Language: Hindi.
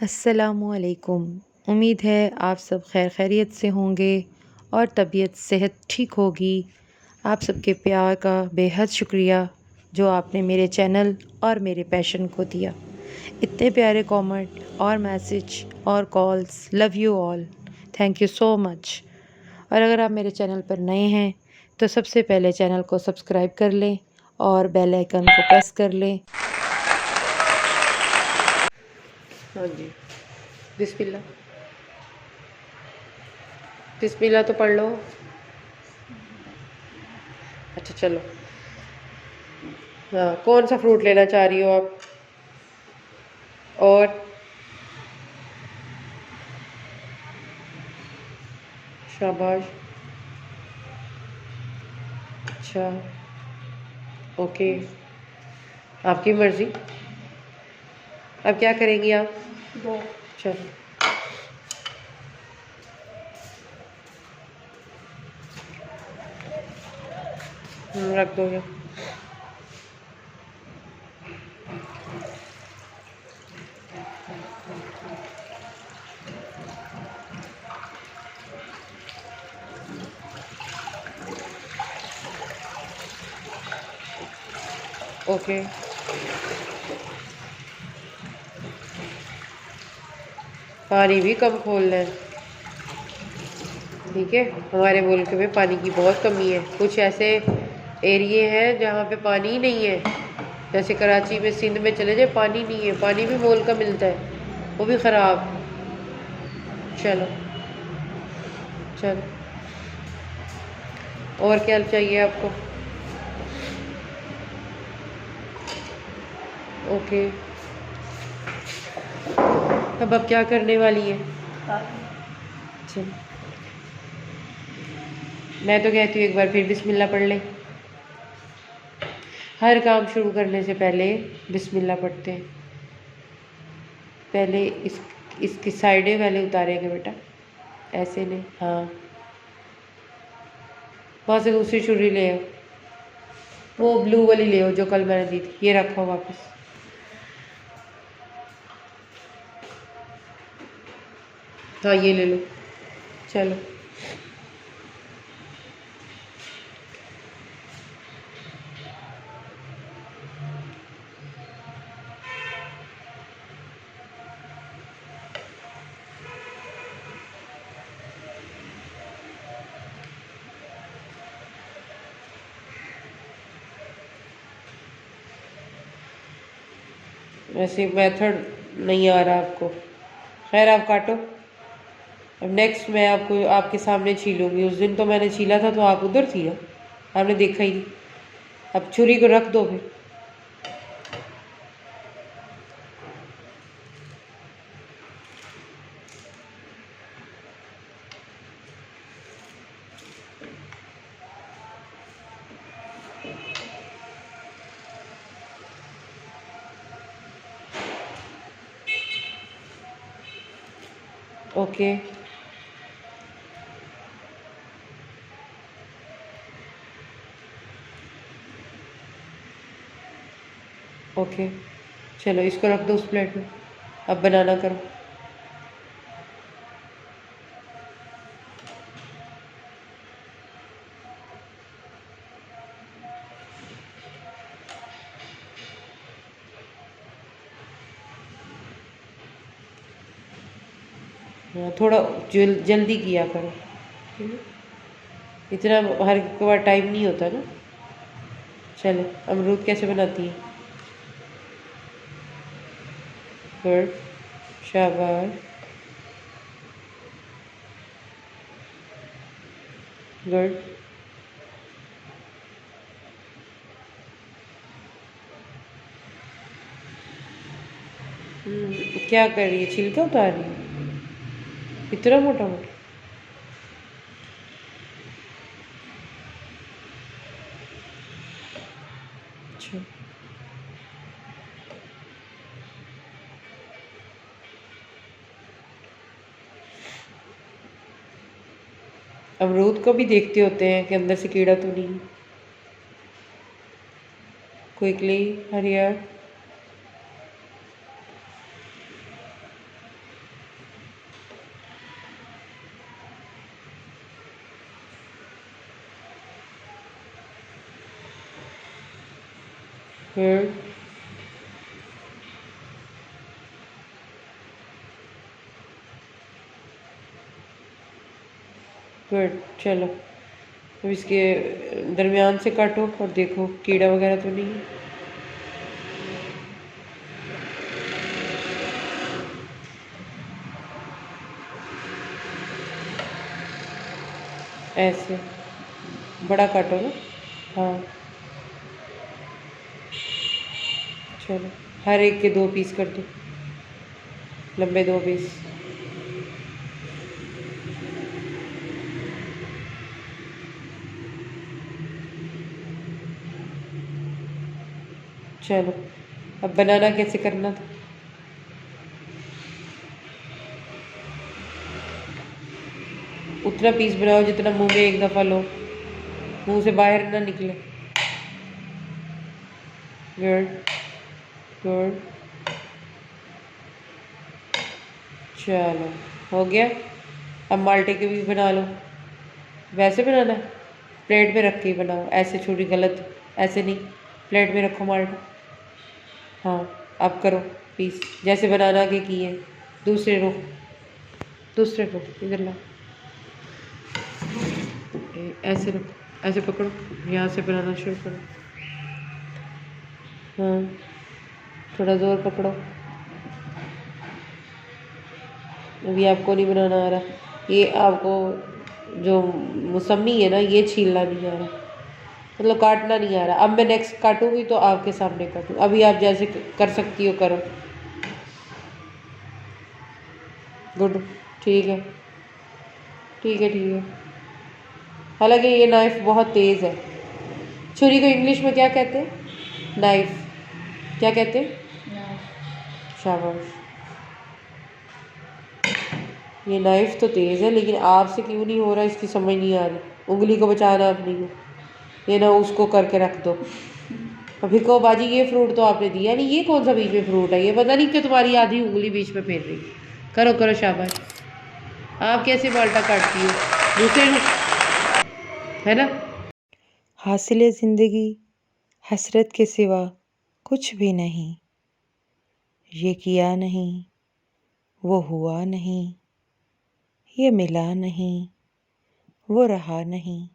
अस्सलामुअलैकुम। उम्मीद है आप सब खैर खैरियत से होंगे और तबीयत सेहत ठीक होगी। आप सबके प्यार का बेहद शुक्रिया जो आपने मेरे चैनल और मेरे पैशन को दिया। इतने प्यारे कमेंट और मैसेज और calls, love you all, thank you so much. और अगर आप मेरे चैनल पर नए हैं तो सबसे पहले चैनल को सब्सक्राइब कर लें और बेल आइकन को प्रेस कर लें। हाँ जी, बिस्मिल्लाह। बिस्मिल्लाह तो पढ़ लो। अच्छा चलो। हाँ, कौन सा फ्रूट लेना चाह रही हो आप? और शाबाश। अच्छा, ओके, आपकी मर्जी। अब क्या करेंगी आप? दो। चलो। रख दो ये। ओके। पानी भी कम खोलना है, ठीक है। हमारे मुल्क में पानी की बहुत कमी है। कुछ ऐसे एरिए हैं जहाँ पे पानी ही नहीं है, जैसे कराची में, सिंध में चले जाए, पानी नहीं है। पानी भी मोल का मिलता है, वो भी ख़राब। चलो चलो। और क्या चाहिए आपको? ओके। अब क्या करने वाली है? चलो, मैं तो कहती हूँ एक बार फिर बिस्मिल्लाह पढ़ ले। हर काम शुरू करने से पहले बिस्मिल्लाह पढ़ते हैं। पहले इसकी साइडें पहले उतारेंगे बेटा, ऐसे नहीं। हाँ, वहाँ से दूसरी छुरी ले आओ, वो ब्लू वाली ले आओ जो कल मैंने दी थी। ये रखो वापस। हाँ, ये ले लो। चलो। वैसे मेथड नहीं आ रहा आपको, खैर आप काटो। अब नेक्स्ट मैं आपको आपके सामने छीलूंगी। उस दिन तो मैंने छीला था तो आप उधर थी ना, आपने देखा ही नहीं। अब छुरी को रख दो फिर। ओके। ओके, चलो इसको रख दो उस प्लेट में। अब बनाना करो। हाँ, थोड़ा जल्दी किया करो, ठीक है? इतना हर एक बार टाइम नहीं होता ना। चलो, अमरूद कैसे बनाती है? गुड, शाबाश, गुड। क्या कर रही है? छिलका उतार रही है? इतना मोटा मोटा? अच्छा। अमरूद को भी देखते होते हैं कि अंदर से कीड़ा तो नहीं। Quickly, hurry up. Good good. चलो अब इसके दरमियान से काटो और देखो कीड़ा वगैरह तो नहीं है। ऐसे बड़ा काटो ना। हाँ चलो हर एक के 2 पीस कर दो, लंबे 2 पीस। चलो अब बनाना कैसे करना था। उतना पीस बनाओ जितना मुंह में एक दफ़ा लो, मुंह से बाहर ना निकले। Good good. चलो हो गया। अब माल्टे के भी बना लो। वैसे बनाना है, प्लेट में रख के ही बनाओ, ऐसे छोटी गलत, ऐसे नहीं, प्लेट में रखो माल्टा। हाँ अब करो पीस जैसे बनाना के किए। दूसरे रो, दूसरे रो इधर ला, ऐसे रखो, ऐसे पकड़ो, यहाँ से बनाना शुरू करो। हाँ थोड़ा ज़ोर पकड़ो। अभी आपको नहीं बनाना आ रहा, ये आपको जो मौसमी है ना ये छीलना नहीं आ रहा, मतलब काटना नहीं आ रहा। अब मैं नेक्स्ट काटूंगी तो आपके सामने काटूँ, अभी आप जैसे कर सकती हो करो। गुड, ठीक है ठीक है ठीक है। हालांकि ये नाइफ़ बहुत तेज़ है। छुरी को इंग्लिश में क्या कहते हैं? नाइफ़। क्या कहते हैं? शाबाश। ये नाइफ़ तो तेज़ है लेकिन आपसे क्यों नहीं हो रहा इसकी समझ नहीं आ रही। उंगली को बचाना अपनी को, ये ना उसको करके रख दो। अभी कहो बाजी ये फ्रूट तो आपने दिया नहीं, ये कौन सा बीच में फ्रूट है, ये पता नहीं कि तुम्हारी आधी उंगली बीच में फेर रही। करो करो शाबाश। आप कैसे माल्टा काटती हो दूसरे है ना। हासिल ज़िंदगी हसरत के सिवा कुछ भी नहीं। ये किया नहीं, वो हुआ नहीं, ये मिला नहीं, वो रहा नहीं।